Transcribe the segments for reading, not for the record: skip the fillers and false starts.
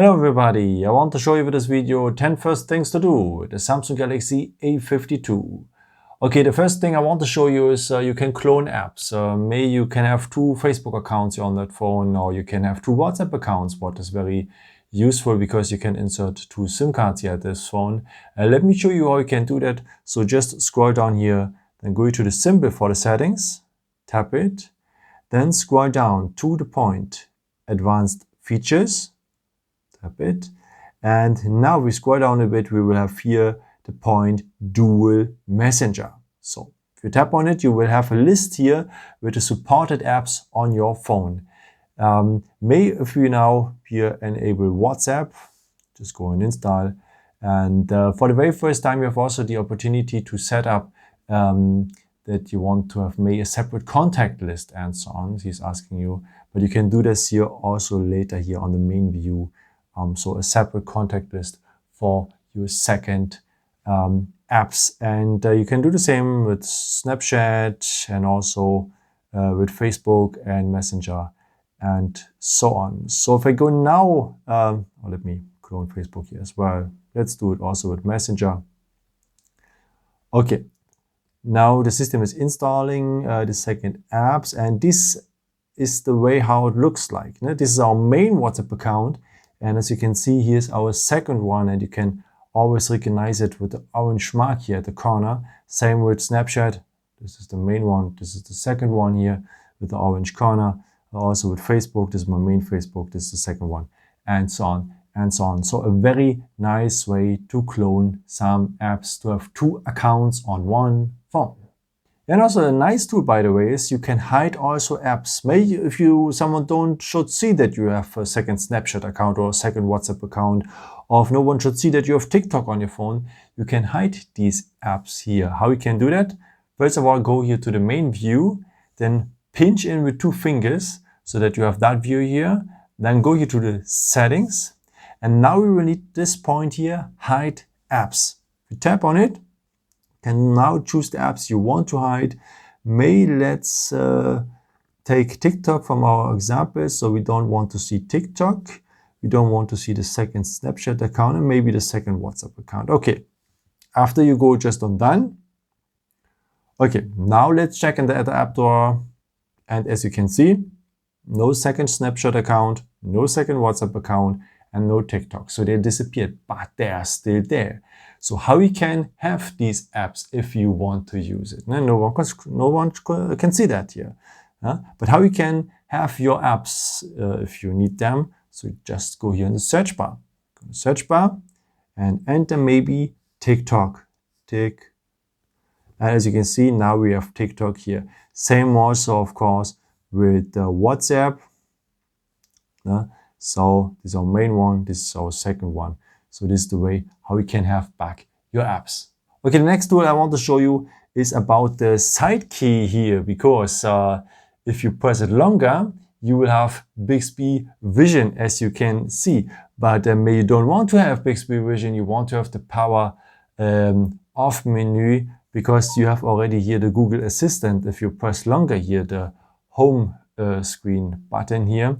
Hello everybody, I want to show you with this video 10 first things to do with the Samsung Galaxy A52. Okay, the first thing I want to show you is you can clone apps. Maybe you can have 2 Facebook accounts on that phone, or you can have 2 WhatsApp accounts, what is very useful because you can insert 2 SIM cards here at this phone. Let me show you how you can do that. So just scroll down here, then go to the symbol for the settings, tap it, then scroll down to the point, advanced features, tap it, and now we scroll down a bit, we will have here the point dual messenger. So if you tap on it, you will have a list here with the supported apps on your phone. If you now here enable WhatsApp, just go and install, and for the very first time you have also the opportunity to set up that you want to have made a separate contact list and so on. He's asking you, but you can do this here also later here on the main view. So a separate contact list for your second apps, and you can do the same with Snapchat and also with Facebook and Messenger and so on. So if I go now, let me clone Facebook here as well. Let's do it also with Messenger. Okay, now the system is installing the second apps, and this is the way how it looks like. This is our main WhatsApp account. And as you can see, here's our second one, and you can always recognize it with the orange mark here at the corner. Same with Snapchat. This is the main one. This is the second one here with the orange corner. Also with Facebook, this is my main Facebook. This is the second one, and so on and so on. So a very nice way to clone some apps, to have 2 accounts on one phone. And also a nice tool, by the way, is you can hide also apps. Maybe if someone should see that you have a second Snapchat account or a second WhatsApp account, or if no one should see that you have TikTok on your phone, you can hide these apps here. How you can do that? First of all, go here to the main view, then pinch in with 2 fingers so that you have that view here. Then go here to the settings, and now we will need this point here, hide apps. If you tap on it, can now choose the apps you want to hide. Let's take TikTok from our example. So we don't want to see TikTok. We don't want to see the second Snapchat account, and maybe the second WhatsApp account. Okay, after you go just on done. Okay, now let's check in the other app drawer. And as you can see, no second Snapchat account, no second WhatsApp account, and no TikTok. So they disappeared, but they are still there. So how you can have these apps if you want to use it? No one can see that here. But how you can have your apps if you need them? So just go here in the search bar. Go to the search bar and enter maybe TikTok. And as you can see, now we have TikTok here. Same also, of course, with WhatsApp. So this is our main one. This is our second one. So this is the way how you can have back your apps. Okay, the next tool I want to show you is about the side key here, because if you press it longer, you will have Bixby Vision, as you can see. But maybe you don't want to have Bixby Vision, you want to have the power off menu, because you have already here the Google Assistant. If you press longer here, the home screen button here.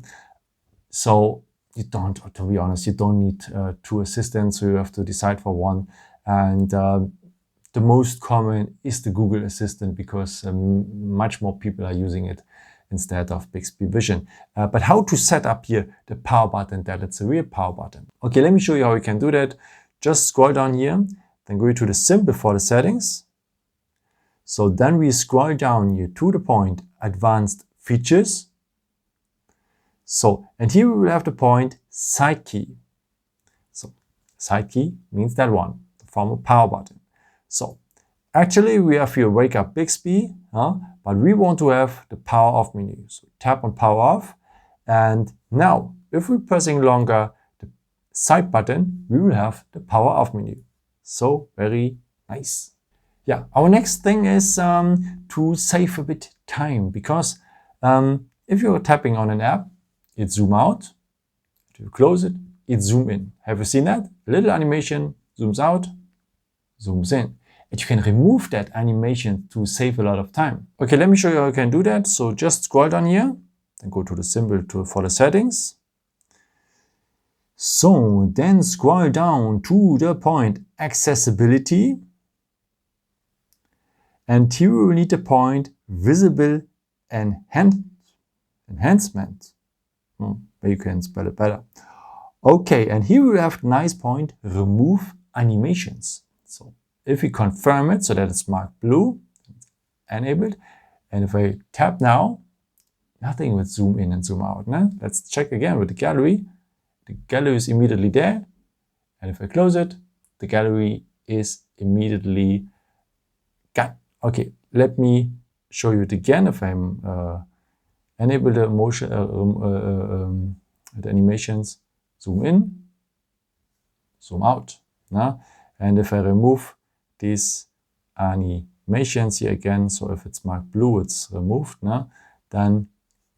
So you don't, to be honest, you don't need 2 assistants, so you have to decide for one. And the most common is the Google Assistant, because much more people are using it instead of Bixby Vision. But how to set up here the power button, that it's a real power button. Okay, let me show you how you can do that. Just scroll down here, then go to the symbol for the settings. So then we scroll down here to the point, advanced features. So, and here we will have the point side key. So side key means that one, the former power button. So actually we have here wake up Bixby, but we want to have the power off menu. So tap on power off, and now if we're pressing longer the side button, we will have the power off menu. So very nice. Yeah, our next thing is to save a bit time, because if you're tapping on an app, it zoom out. If you close it, it zoom in. Have you seen that? A little animation zooms out, zooms in. And you can remove that animation to save a lot of time. Okay, let me show you how you can do that. So just scroll down here, then go to the symbol for the settings. So then scroll down to the point accessibility, and here we need the point visible enhancement. Maybe you can spell it better. Okay, and here we have the nice point remove animations. So if we confirm it so that it's marked blue, enabled, and if I tap now, nothing will zoom in and zoom out. No? Let's check again with the gallery. The gallery is immediately there, and if I close it, the gallery is immediately gone. Okay, let me show you it again. If I'm enable the motion, the animations, zoom in, zoom out. No? And if I remove these animations here again, so if it's marked blue, it's removed. No? Then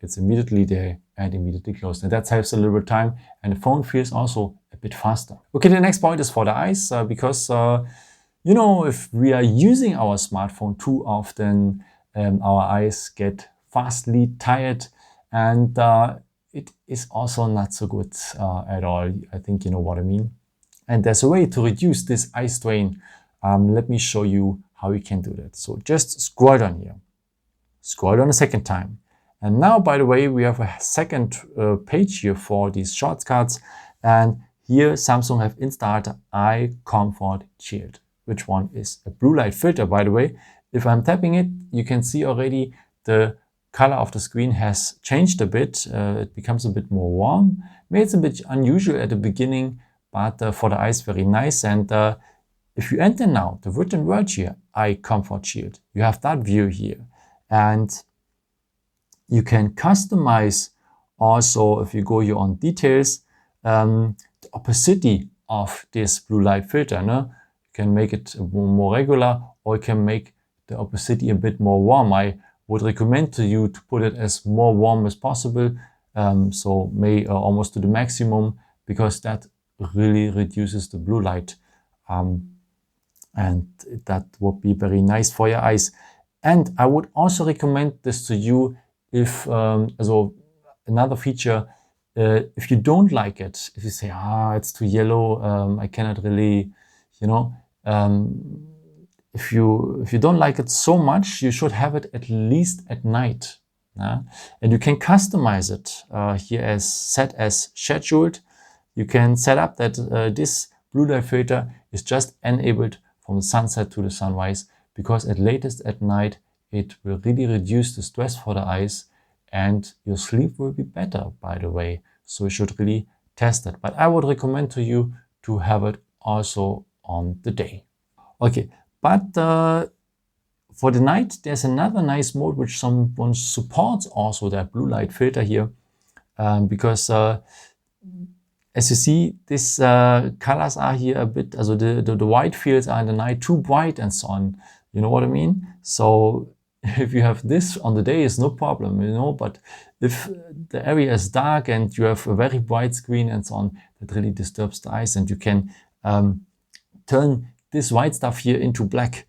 it's immediately there and immediately closed. And that saves a little bit of time, and the phone feels also a bit faster. Okay, the next point is for the eyes, because you know, if we are using our smartphone too often, our eyes get fastly tired, and it is also not so good at all. I think you know what I mean. And there's a way to reduce this eye strain. Let me show you how you can do that. So just scroll down here. Scroll down a second time. And now, by the way, we have a second page here for these shortcuts. And here Samsung have installed Eye Comfort Shield, which one is a blue light filter, by the way. If I'm tapping it, you can see already the color of the screen has changed a bit. It becomes a bit more warm. Maybe it's a bit unusual at the beginning, but for the eyes, very nice. And if you enter now the written word here, Eye Comfort Shield, you have that view here. And you can customize also, if you go here on details, the opacity of this blue light filter. No? You can make it more regular, or you can make the opacity a bit more warm. I would recommend to you to put it as more warm as possible, so almost to the maximum, because that really reduces the blue light, and that would be very nice for your eyes. And I would also recommend this to you if, also another feature, if you don't like it, if you say, it's too yellow, I cannot really, you know, if you don't like it so much, you should have it at least at night. And you can customize it here as set as scheduled. You can set up that this blue light filter is just enabled from the sunset to the sunrise, because at latest at night, it will really reduce the stress for the eyes, and your sleep will be better, by the way. So you should really test it. But I would recommend to you to have it also on the day. Okay, but for the night, there's another nice mode which someone supports also that blue light filter here, because as you see, these colors are here a bit, also the white fields are in the night too bright and so on. You know what I mean? So if you have this on the day, it's no problem, you know, but if the area is dark and you have a very bright screen and so on, that really disturbs the eyes, and you can turn this white stuff here into black.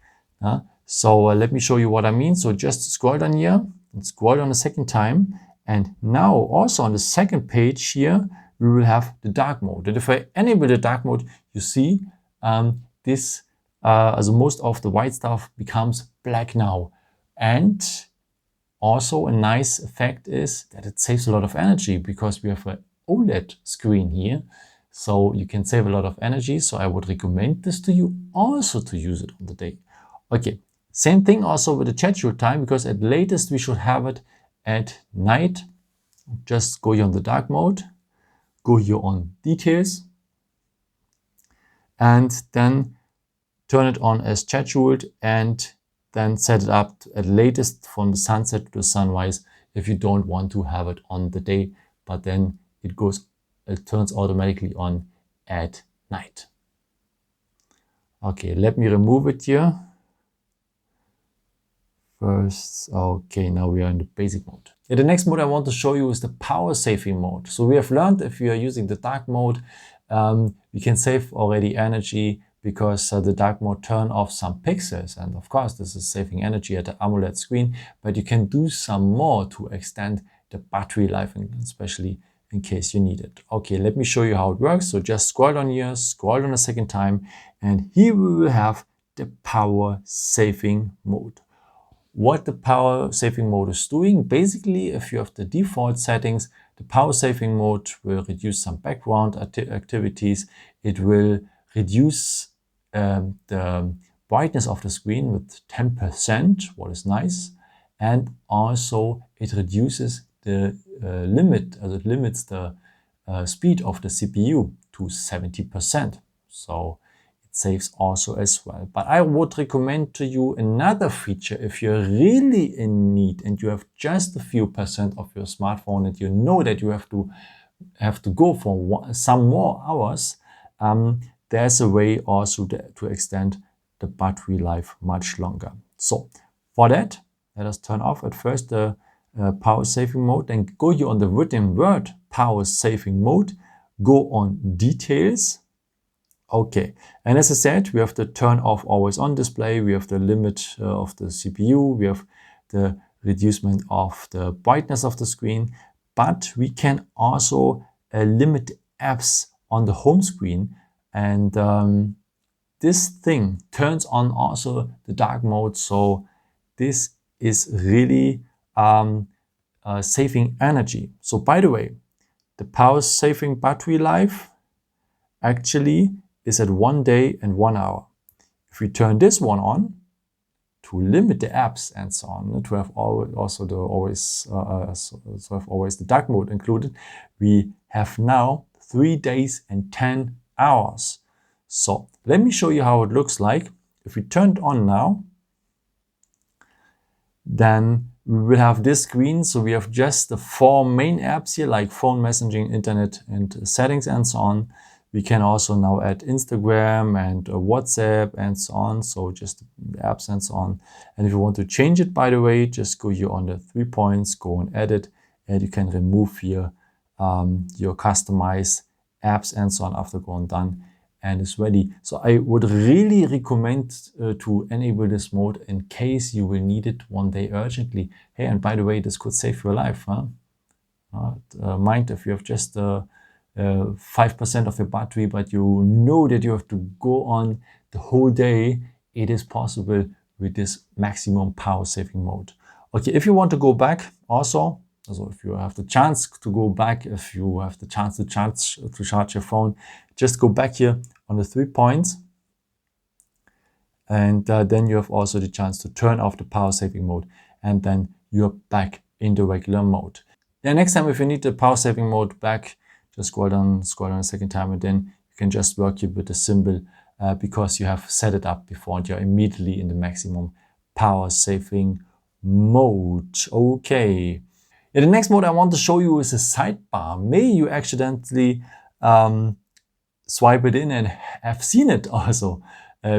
So let me show you what I mean. So just scroll down here and scroll down a second time. And now also on the second page here, we will have the dark mode. And if I enable the dark mode, you see this, as most of the white stuff becomes black now. And also a nice effect is that it saves a lot of energy, because we have an OLED screen here. So you can save a lot of energy. So I would recommend this to you also to use it on the day. Okay, same thing also with the schedule time, because at latest we should have it at night. Just go here on the dark mode, go here on details, and then turn it on as scheduled, and then set it up at latest from the sunset to the sunrise if you don't want to have it on the day, but then it turns automatically on at night. Okay, let me remove it here. First, okay, now we are in the basic mode. Yeah, the next mode I want to show you is the power saving mode. So we have learned if you are using the dark mode, we can save already energy, because the dark mode turn off some pixels. And of course, this is saving energy at the AMOLED screen, but you can do some more to extend the battery life, and especially in case you need it. Okay, let me show you how it works. So just scroll on here, scroll on a second time, and here we will have the power saving mode. What the power saving mode is doing, basically, if you have the default settings, the power saving mode will reduce some background activities. It will reduce the brightness of the screen with 10%, what is nice. And also it reduces the limit, as it limits the speed of the CPU to 70%. So it saves also as well. But I would recommend to you another feature if you're really in need and you have just a few percent of your smartphone and you know that you have to go for some more hours. There's a way also to extend the battery life much longer. So for that, let us turn off at first the power saving mode, then go here on the written word power saving mode, go on details. Okay, and as I said, we have the turn off always on display, we have the limit of the CPU, we have the reducement of the brightness of the screen, but we can also limit apps on the home screen, and this thing turns on also the dark mode. So this is really saving energy. So by the way, the power saving battery life actually is at 1 day and 1 hour. If we turn this one on to limit the apps and so on, to have also always the dark mode included, we have now 3 days and 10 hours. So let me show you how it looks like. If we turn it on now, then we will have this screen. So we have just the 4 main apps here, like phone, messaging, internet, and settings, and so on. We can also now add Instagram and WhatsApp and so on. So just the apps and so on. And if you want to change it, by the way, just go here on the 3 points, go on edit, and you can remove here your customized apps and so on after going done. And it's ready. So I would really recommend to enable this mode in case you will need it one day urgently. Hey, and by the way, this could save your life. Mind if you have just 5% of your battery, but you know that you have to go on the whole day, it is possible with this maximum power saving mode. Okay, if you want to go back also, so if you have the chance to go back, if you have the chance to charge your phone, just go back here on the 3 points. And then you have also the chance to turn off the power saving mode. And then you're back in the regular mode. Then next time, if you need the power saving mode back, just scroll down a second time, and then you can just work here with the symbol because you have set it up before and you're immediately in the maximum power saving mode. Okay. Yeah, the next mode I want to show you is a sidebar. Maybe you accidentally swipe it in and have seen it also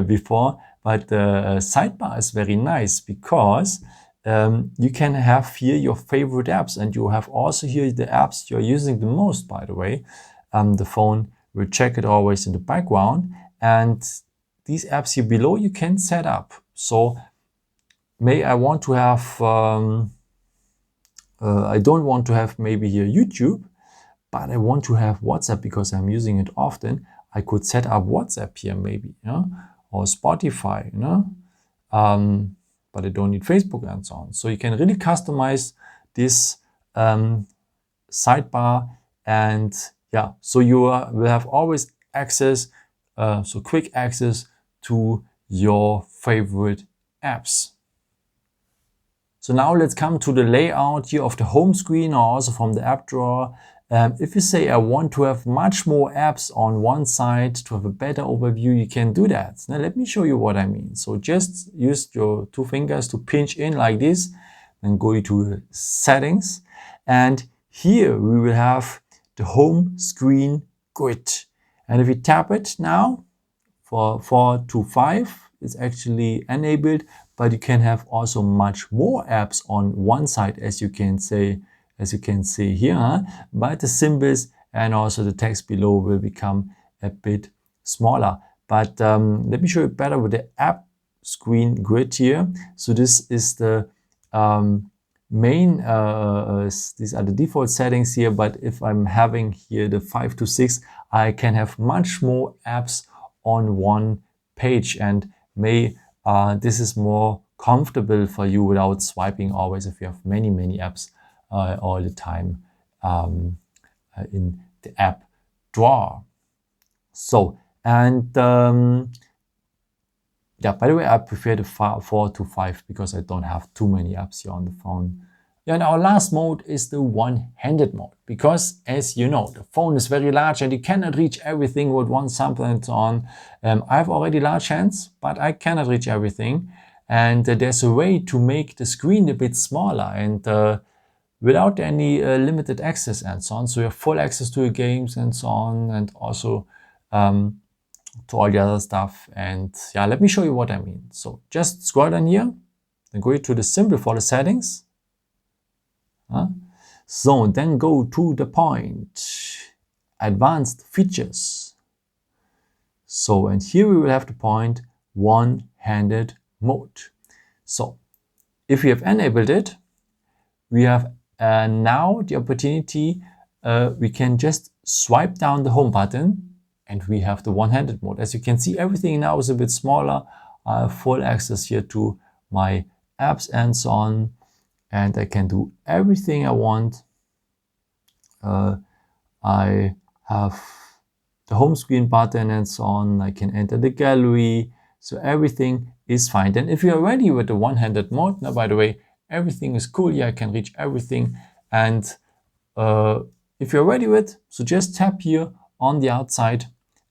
before, but the sidebar is very nice because you can have here your favorite apps, and you have also here the apps you're using the most, by the way. The phone will check it always in the background, and these apps here below you can set up. So I want to have I don't want to have maybe here YouTube, but I want to have WhatsApp because I'm using it often. I could set up WhatsApp here maybe, or Spotify, but I don't need Facebook and so on. So you can really customize this sidebar, and yeah, so you will have always access, so quick access to your favorite apps. So now let's come to the layout here of the home screen, or also from the app drawer. If you say I want to have much more apps on one side to have a better overview, you can do that. Now let me show you what I mean. So just use your 2 fingers to pinch in like this, then go to settings, and here we will have the home screen grid. And if we tap it now for 4 to 5, it's actually enabled, but you can have also much more apps on one side, as you can see here, but the symbols and also the text below will become a bit smaller. But let me show you better with the app screen grid here. So this is the main, these are the default settings here, but if I'm having here the 5 to 6, I can have much more apps on one page, and this is more comfortable for you without swiping always if you have many apps all the time in the app drawer. So, and yeah, by the way, I prefer the 4 to 5 because I don't have too many apps here on the phone. Yeah, and our last mode is the one-handed mode, because as you know, the phone is very large and you cannot reach everything with one sample and so on. I have already large hands, but I cannot reach everything. And there's a way to make the screen a bit smaller and without any limited access and so on. So you have full access to your games and so on, and also to all the other stuff. And yeah, let me show you what I mean. So just scroll down here, then go to the symbol for the settings. So then go to the point, advanced features. So, and here we will have the point one-handed mode. So if we have enabled it, we have now the opportunity, we can just swipe down the home button and we have the one-handed mode. As you can see, everything now is a bit smaller. I have full access here to my apps and so on, and I can do everything I want. I have the home screen button and so on. I can enter the gallery. So everything is fine. Then if you are ready with the one-handed mode, now by the way, everything is cool. Yeah, I can reach everything. And if you're ready with it, so just tap here on the outside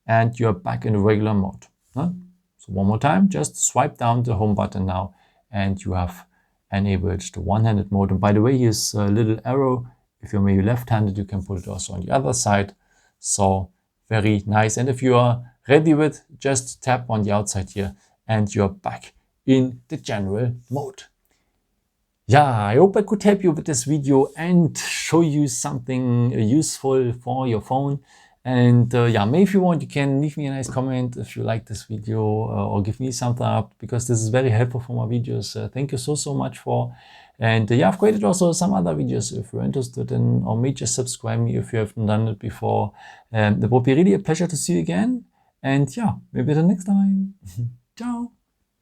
and you're back in the regular mode. So one more time, just swipe down the home button now and you have enabled the one-handed mode. And by the way, here's a little arrow. If you're maybe left-handed, you can put it also on the other side. So very nice. And if you are ready with, just tap on the outside here and you're back in the general mode. Yeah, I hope I could help you with this video and show you something useful for your phone. And yeah, maybe if you want, you can leave me a nice comment if you like this video or give me some thumbs up, because this is very helpful for my videos. Thank you so much for. And yeah, I've created also some other videos if you're interested in, or maybe just subscribe me if you haven't done it before. It would be really a pleasure to see you again. And yeah, maybe the next time. Ciao.